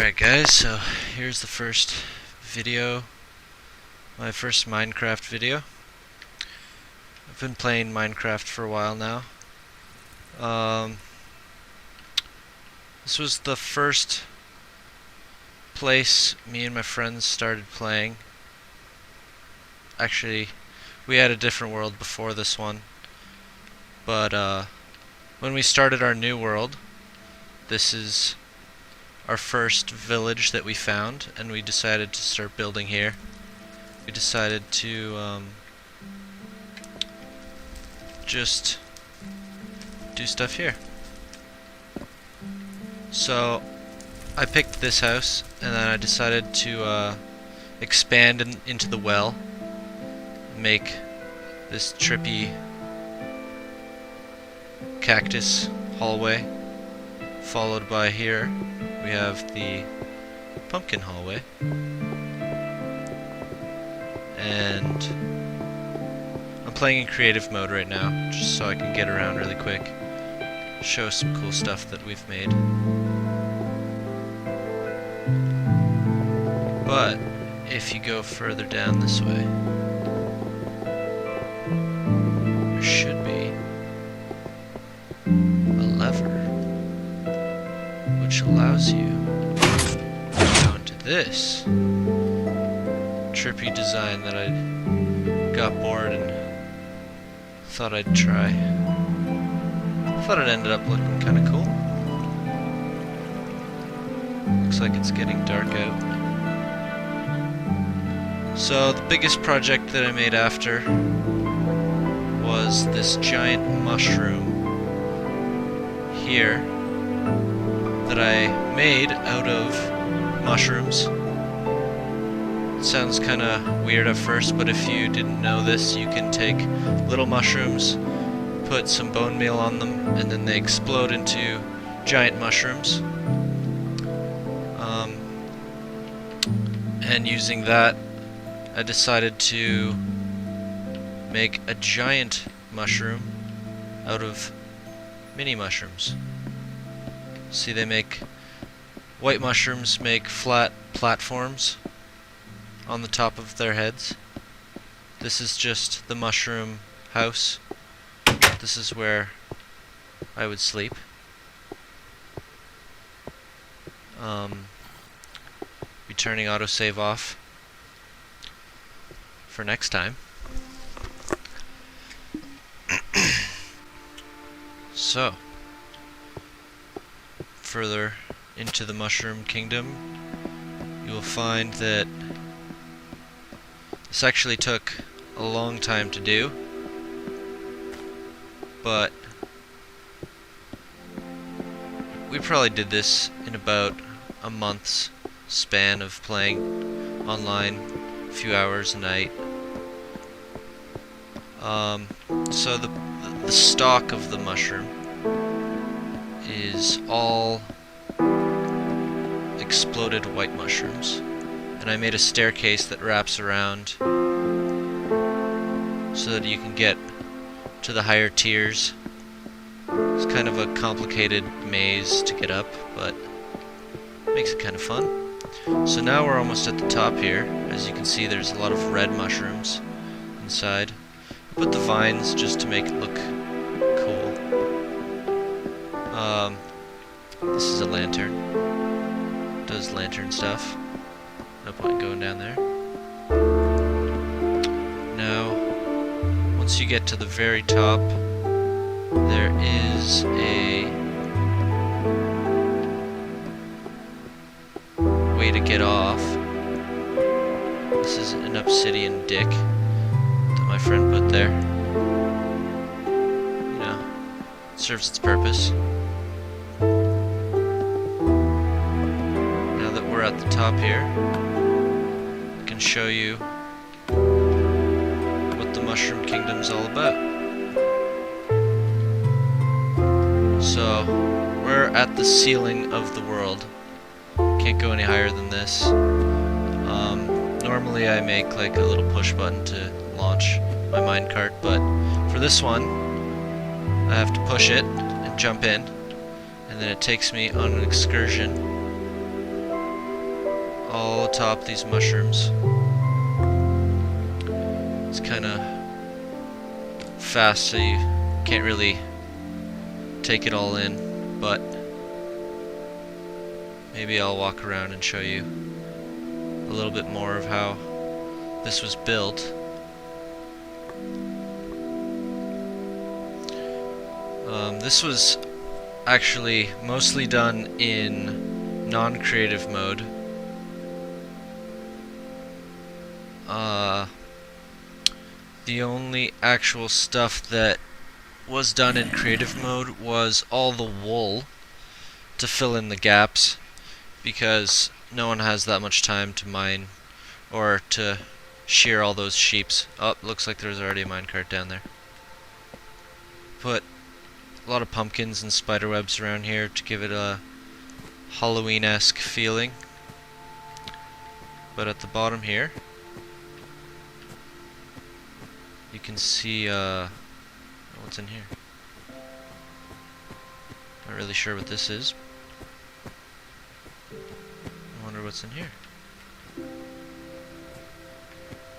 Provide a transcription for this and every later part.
Alright guys, so here's the first video, my first Minecraft video. I've been playing Minecraft for a while now. This was the first place me and my friends started playing. Actually, we had a different world before this one, but when we started our new world, this is our first village that we found, and we decided to start building here. We decided to just do stuff here. So I picked this house, and then I decided to expand into the well, make this trippy cactus hallway, followed by here we have the pumpkin hallway, and I'm playing in creative mode right now just so I can get around really quick, show some cool stuff that we've made. But if you go further down this way, there should be a lever which allows you to go into this trippy design that I got bored and thought I'd try. Thought it ended up looking kind of cool. Looks like it's getting dark out. So the biggest project that I made after was this giant mushroom here that I made out of mushrooms. It sounds kind of weird at first, but if you didn't know this, you can take little mushrooms, put some bone meal on them, and then they explode into giant mushrooms. And using that, I decided to make a giant mushroom out of mini mushrooms. See, white mushrooms make flat platforms on the top of their heads. This is just the mushroom house. This is where I would sleep. Be turning autosave off for next time. So, further into the Mushroom Kingdom, you will find that this actually took a long time to do, but we probably did this in about a month's span of playing online, a few hours a night. So the stalk of the mushroom is all exploded white mushrooms, and I made a staircase that wraps around so that you can get to the higher tiers. It's kind of a complicated maze to get up, but makes it kind of fun. So now we're almost at the top here. As you can see, there's a lot of red mushrooms inside. I put the vines just to make it look cool. This is a lantern. Does lantern stuff. No point going down there. Now, once you get to the very top, there is a way to get off. This is an obsidian dick that my friend put there. You know, it serves its purpose. Now that we're at the top here, I can show you what the Mushroom Kingdom's all about. So, we're at the ceiling of the world. Can't go any higher than this. Normally I make like a little push button to launch my minecart, but for this one I have to push it and jump in, and then it takes me on an excursion all atop these mushrooms. It's kind of fast, so you can't really take it all in, but maybe I'll walk around and show you a little bit more of how this was built. This was actually mostly done in non-creative mode. The only actual stuff that was done in creative mode was all the wool to fill in the gaps, because no one has that much time to mine or to shear all those sheeps. Oh, looks like there's already a minecart down there. Put a lot of pumpkins and spider webs around here to give it a Halloween-esque feeling. But at the bottom here, you can see what's in here. Not really sure what this is. I wonder what's in here.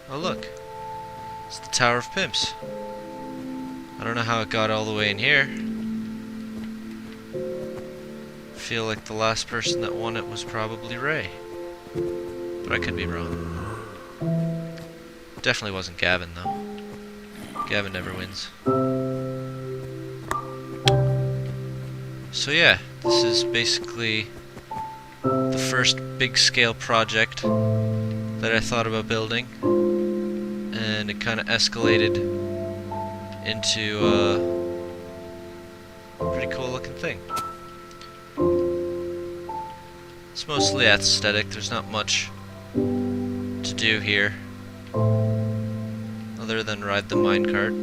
Oh look, it's the Tower of Pimps. I don't know how it got all the way in here. I feel like the last person that won it was probably Ray, but I could be wrong. Definitely wasn't Gavin though. Gavin never wins. So yeah, this is basically the first big scale project that I thought about building, and it kind of escalated into a pretty cool looking thing. It's mostly aesthetic, there's not much to do here other than ride the minecart.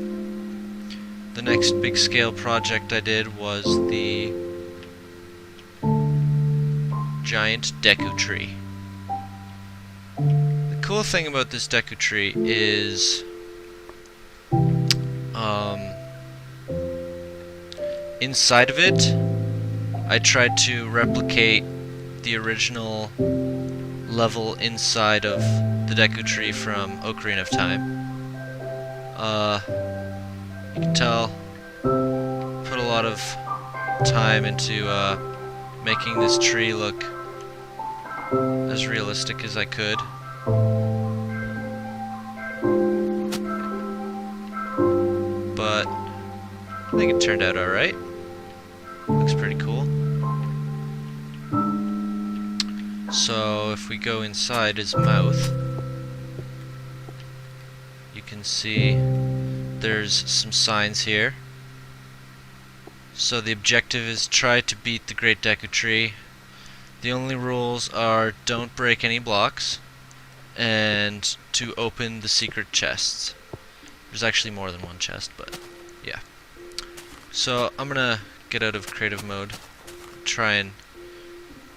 The next big scale project I did was the giant deku tree. The cool thing about this deku tree is inside of it I tried to replicate the original level inside of the deku tree from Ocarina of Time. You can tell, put a lot of time into making this tree look as realistic as I could. But I think it turned out alright. Looks pretty cool. So if we go inside his mouth, you can see there's some signs here. So the objective is try to beat the Great Deku Tree. The only rules are don't break any blocks and to open the secret chests. There's actually more than one chest, but yeah. So I'm gonna get out of creative mode, try and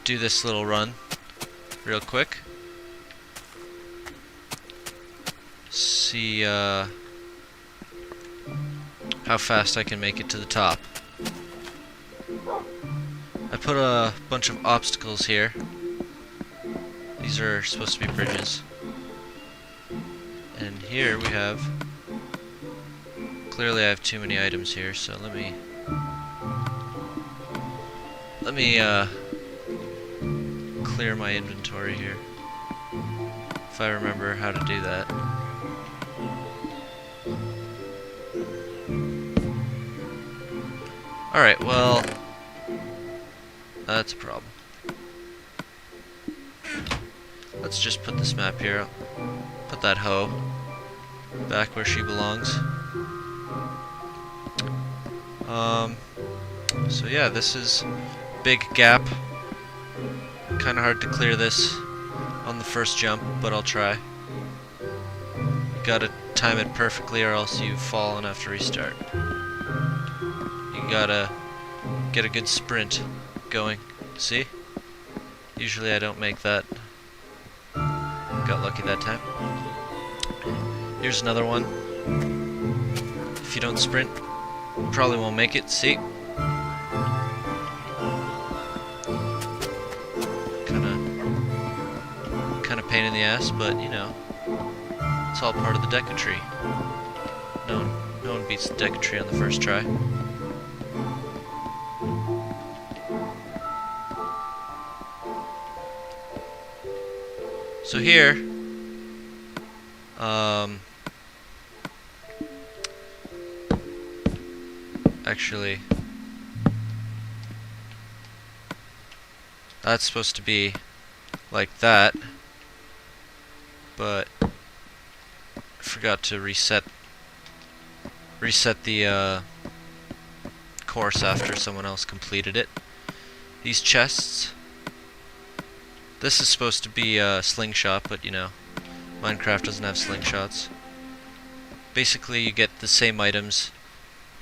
do this little run real quick. See how fast I can make it to the top. I put a bunch of obstacles here. These are supposed to be bridges. And here we have... Clearly I have too many items here, so let me clear my inventory here, if I remember how to do that. Alright, well, that's a problem. Let's just put this map here. Put that hoe back where she belongs. So yeah, this is big gap. Kinda hard to clear this on the first jump, but I'll try. Gotta time it perfectly or else you fall and have to restart. You gotta get a good sprint going. See? Usually I don't make that. Got lucky that time. Here's another one. If you don't sprint, you probably won't make it. See? Kinda the ass, but you know, it's all part of the deku tree. No one beats the deku tree on the first try. So here, actually, that's supposed to be like that, but I forgot to reset the course after someone else completed it. These chests, this is supposed to be a slingshot, but you know, Minecraft doesn't have slingshots. Basically, you get the same items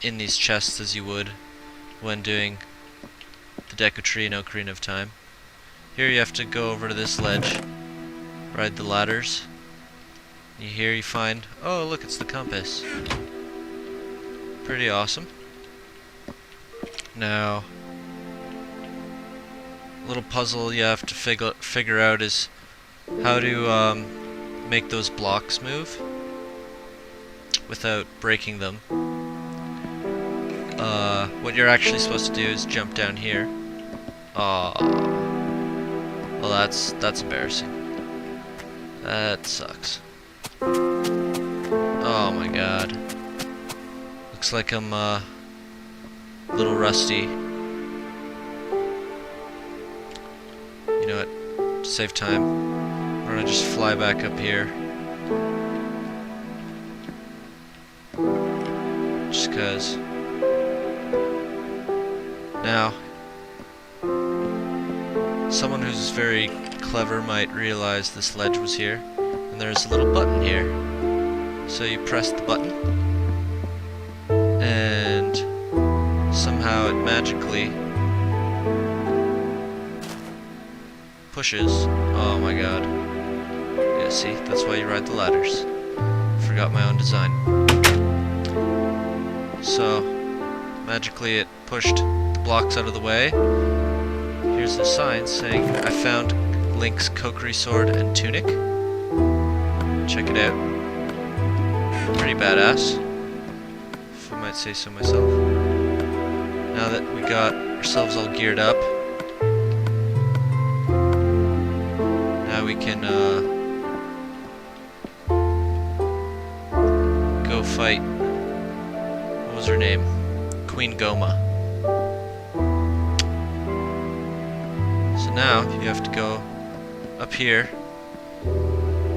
in these chests as you would when doing the deku tree in Ocarina of Time. Here you have to go over to this ledge, ride the ladders. Here you find, oh look, it's the compass. Pretty awesome. Now, a little puzzle you have to figure out is how to make those blocks move without breaking them. What you're actually supposed to do is jump down here. Well, that's embarrassing. That sucks. Oh my god. Looks like I'm a little rusty. You know what? To save time, I'm gonna just fly back up here. Just cause. Now, someone who's very clever might realize this ledge was here, and there's a little button here. So you press the button, and somehow it magically pushes. Oh my god. Yeah, see? That's why you ride the ladders. Forgot my own design. So, magically it pushed the blocks out of the way. Here's the sign saying, I found Link's Kokiri sword and tunic. Check it out. Pretty badass, if I might say so myself. Now that we got ourselves all geared up, now we can go fight, what was her name? Queen Goma. So now you have to go up here.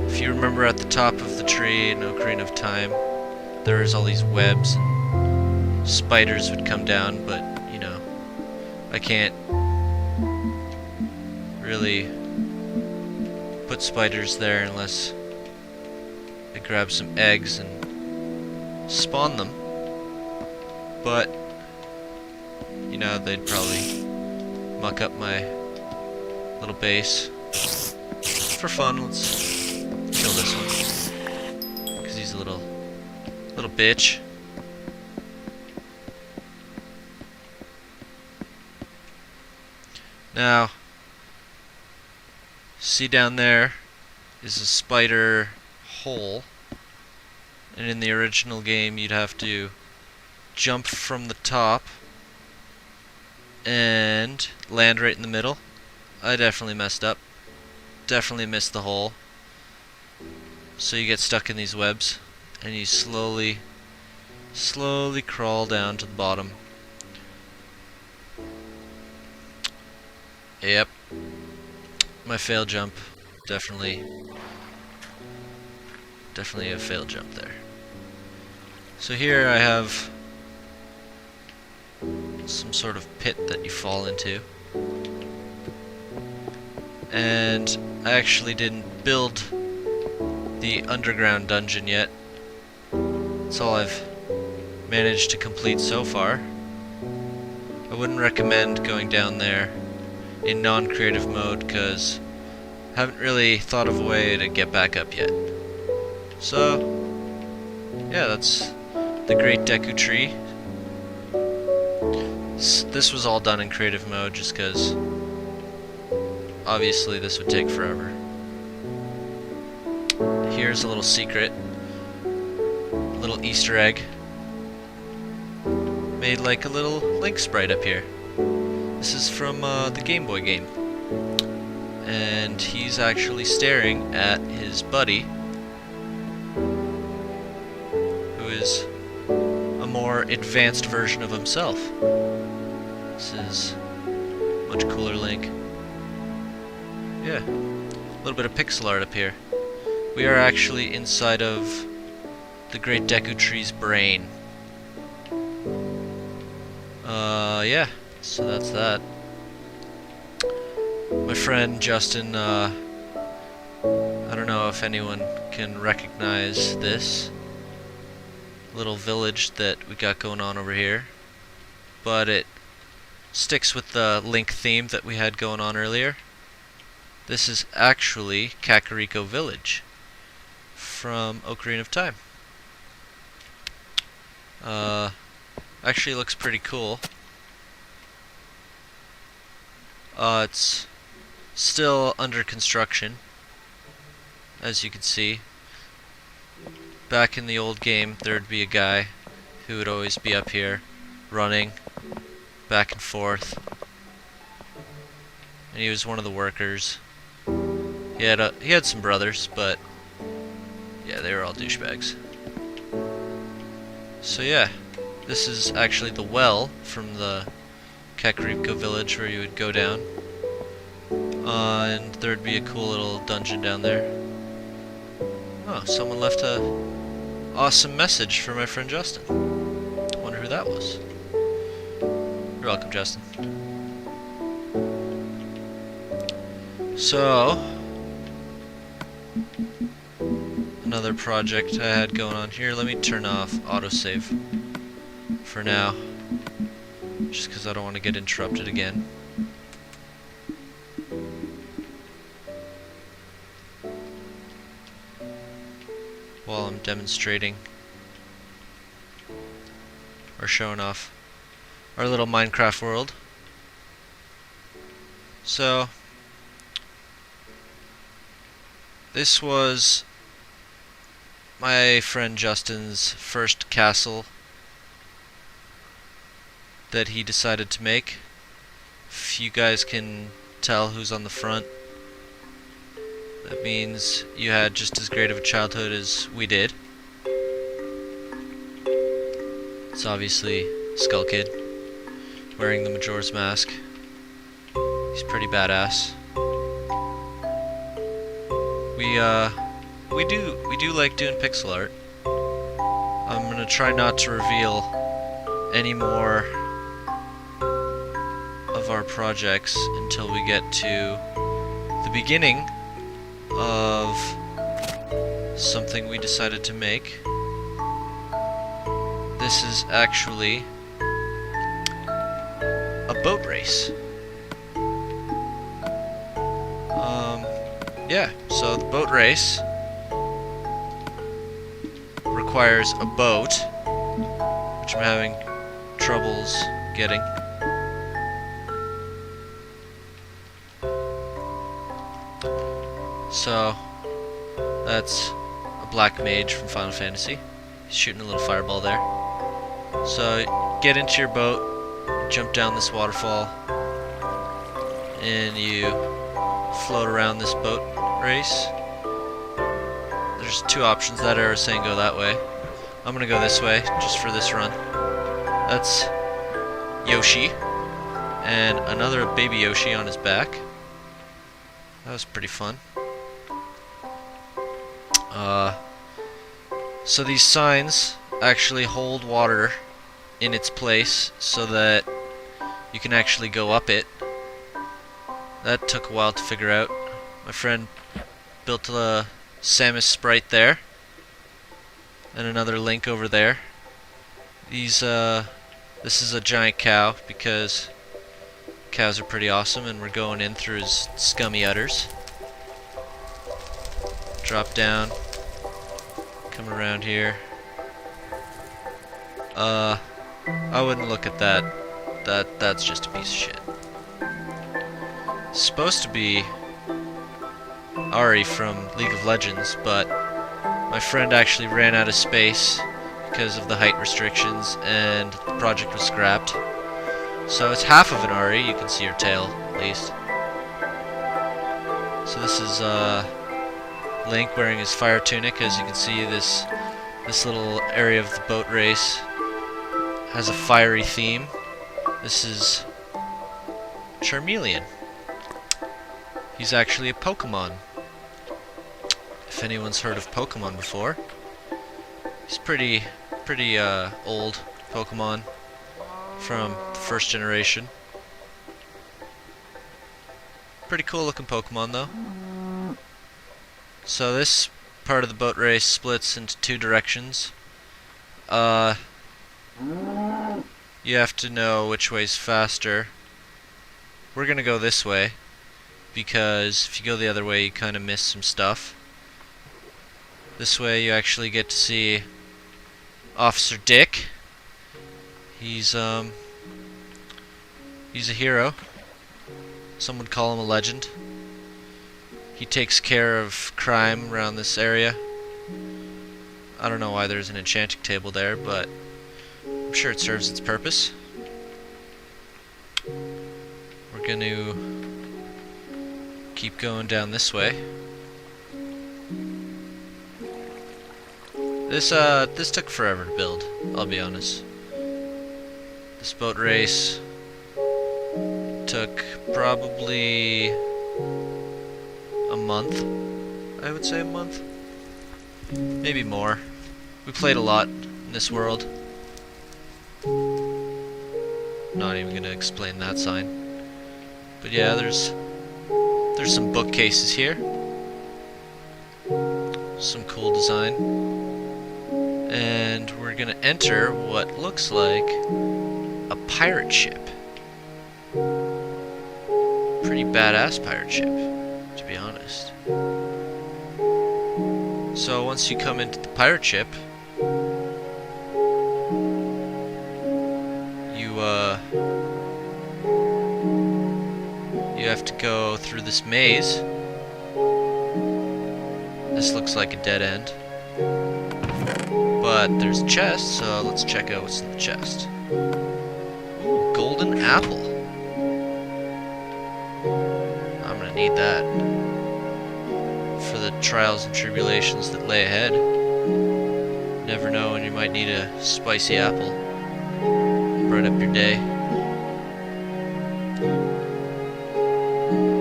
If you remember at the top of the tree in Ocarina of Time, there's all these webs and spiders would come down, but you know, I can't really put spiders there unless I grab some eggs and spawn them. But you know, they'd probably muck up my little base. For fun, let's kill this one, because he's a little bitch. Now, see down there is a spider hole, and in the original game you'd have to jump from the top and land right in the middle. I definitely messed up. Definitely missed the hole. So you get stuck in these webs, and you slowly crawl down to the bottom. Yep. My fail jump. Definitely a fail jump there. So here I have some sort of pit that you fall into. And I actually didn't build the underground dungeon yet. That's all I've managed to complete so far. I wouldn't recommend going down there in non-creative mode because I haven't really thought of a way to get back up yet. So, yeah, that's the Great Deku Tree. This was all done in creative mode just because obviously this would take forever. here's a little secret, a little Easter egg. Made like a little Link sprite up here. This is from the Game Boy game. And he's actually staring at his buddy, who is a more advanced version of himself. This is much cooler Link. Yeah, a little bit of pixel art up here. We are actually inside of the Great Deku Tree's brain. Yeah, so that's that. My friend Justin, I don't know if anyone can recognize this little village that we got going on over here, but it sticks with the Link theme that we had going on earlier. This is actually Kakariko Village from Ocarina of Time. Actually looks pretty cool. It's still under construction, as you can see. Back in the old game, there'd be a guy who would always be up here running back and forth, and he was one of the workers. He had some brothers, but yeah, they were all douchebags. So yeah, this is actually the well from the Kakariko village where you would go down, and there'd be a cool little dungeon down there. Oh, someone left a awesome message for my friend Justin. Wonder who that was. You're welcome, Justin. So, another project I had going on here. Let me turn off autosave for now, just because I don't want to get interrupted again. While I'm demonstrating or showing off our little Minecraft world. So, this was my friend Justin's first castle that he decided to make. If you guys can tell who's on the front, that means you had just as great of a childhood as we did. It's obviously Skull Kid wearing the Majora's Mask. He's pretty badass. We do like doing pixel art. I'm gonna try not to reveal any more of our projects until we get to the beginning of something we decided to make. This is actually a boat race. Yeah, so the boat race requires a boat, which I'm having troubles getting. So, that's a black mage from Final Fantasy. He's shooting a little fireball there. So, get into your boat, jump down this waterfall, and you float around this boat race. There's two options. That arrow saying go that way. I'm gonna go this way, just for this run. That's Yoshi, and another baby Yoshi on his back. That was pretty fun. So these signs actually hold water in its place so that you can actually go up it. That took a while to figure out. My friend built a Samus sprite there, and another Link over there. This is a giant cow because cows are pretty awesome, and we're going in through his scummy udders. Drop down, come around here. I wouldn't look at that. That's just a piece of shit. It's supposed to be Ari from League of Legends, but my friend actually ran out of space because of the height restrictions, and the project was scrapped. So it's half of an RE. You can see her tail, at least. So this is Link wearing his fire tunic. As you can see, this little area of the boat race has a fiery theme. This is Charmeleon. He's actually a Pokemon. If anyone's heard of Pokemon before, he's pretty old Pokemon from the first generation. Pretty cool looking Pokemon though. So this part of the boat race splits into two directions. You have to know which way's faster. We're gonna go this way, because if you go the other way you kinda miss some stuff. This way you actually get to see Officer Dick. He's a hero. Some would call him a legend. He takes care of crime around this area. I don't know why there's an enchanting table there, but I'm sure it serves its purpose. We're going to keep going down this way. This took forever to build, I'll be honest. This boat race took probably a month. I would say a month. Maybe more. We played a lot in this world. Not even gonna explain that sign. But yeah, there's some bookcases here. Some cool design. And we're gonna enter what looks like a pirate ship. Pretty badass pirate ship, to be honest. So once you come into the pirate ship, you have to go through this maze. This looks like a dead end, but there's a chest, so let's check out what's in the chest. Ooh, golden apple. I'm gonna need that for the trials and tribulations that lay ahead. Never know when you might need a spicy apple. Bright up your day.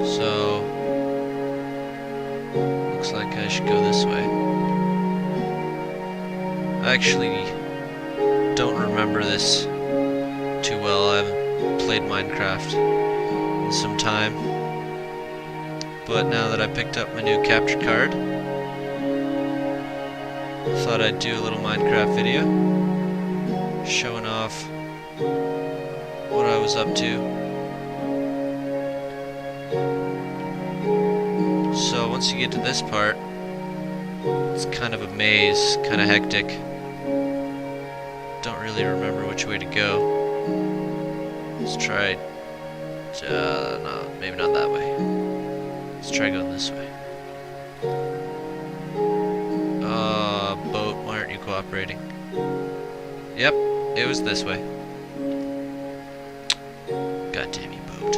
So, looks like I should go this way. I actually don't remember this too well. I haven't played Minecraft in some time. But now that I picked up my new capture card, thought I'd do a little Minecraft video showing off what I was up to. So once you get to this part, it's kind of a maze, kind of hectic. Don't really remember which way to go. Let's try it. No, maybe not that way. Let's try going this way. Boat, why aren't you cooperating? Yep, it was this way. God damn you, boat.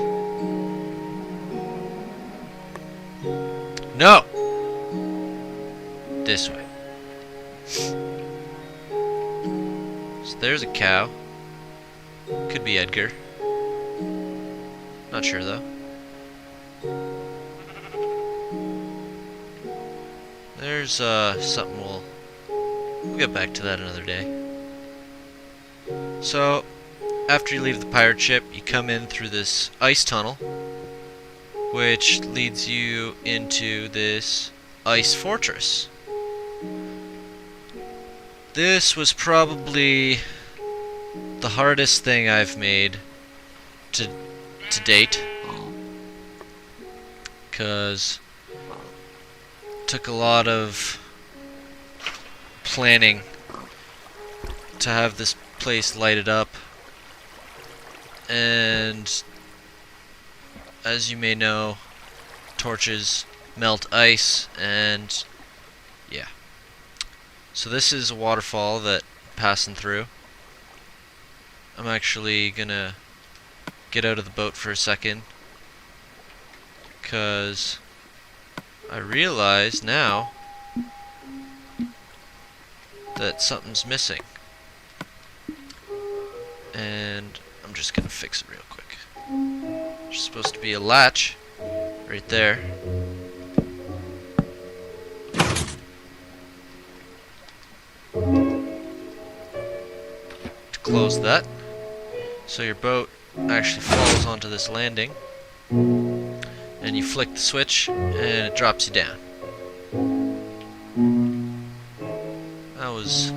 No! This way. So there's a cow. Could be Edgar. Not sure though. There's something we'll get back to that another day. So after you leave the pirate ship, you come in through this ice tunnel, which leads you into this ice fortress. This was probably the hardest thing I've made to date, because it took a lot of planning to have this place lighted up, and as you may know, torches melt ice, and yeah, So this is a waterfall that passing through. I'm actually gonna get out of the boat for a second, because I realize now that something's missing. And I'm just gonna fix it real quick. There's supposed to be a latch right there. To close that. So your boat actually falls onto this landing. And you flick the switch and it drops you down. That was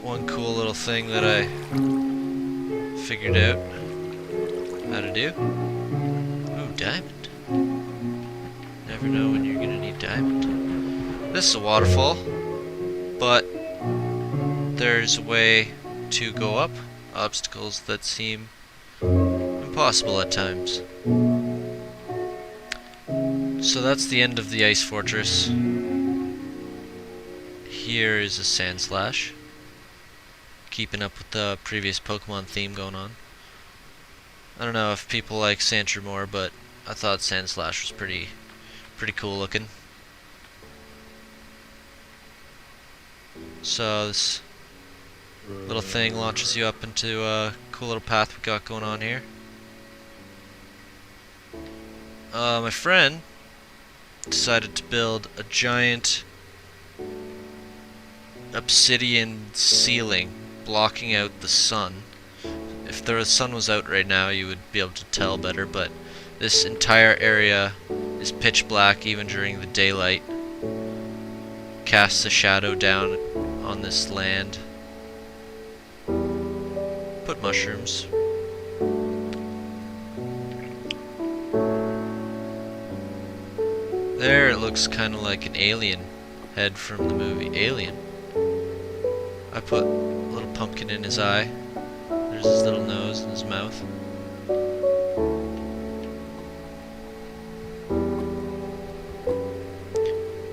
one cool little thing that I figured out how to do. Ooh, diamond. Never know when you're gonna need diamond. This is a waterfall, but there's a way to go up obstacles that seem impossible at times. So that's the end of the ice fortress. Here is a sand slash. Keeping up with the previous Pokemon theme going on. I don't know if people like Sandshrew more, but I thought Sand Slash was pretty cool looking. So this little thing launches you up into a cool little path we got going on here. My friend decided to build a giant obsidian ceiling blocking out the sun. If the sun was out right now, you would be able to tell better, but this entire area is pitch black even during the daylight. Casts a shadow down on this land. Put mushrooms. There it looks kind of like an alien head from the movie Alien. I put a little pumpkin in his eye. There's his little nose and his mouth.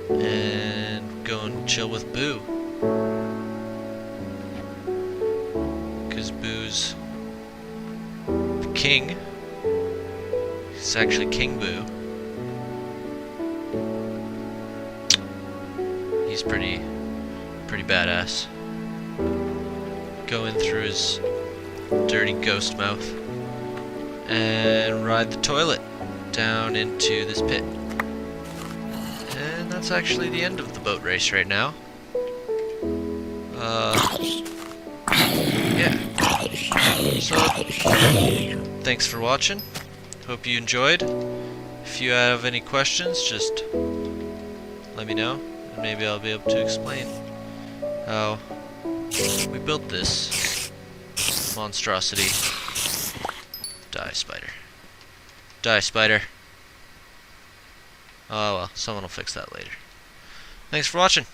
And go and chill with Boo. Because Boo's the king. He's actually King Boo. He's pretty badass. Go in through his dirty ghost mouth and ride the toilet down into this pit. And that's actually the end of the boat race right now. Yeah. So, thanks for watching. Hope you enjoyed. If you have any questions, just let me know, and maybe I'll be able to explain how we built this monstrosity. Die, spider. Die, spider. Oh well, someone will fix that later. Thanks for watching.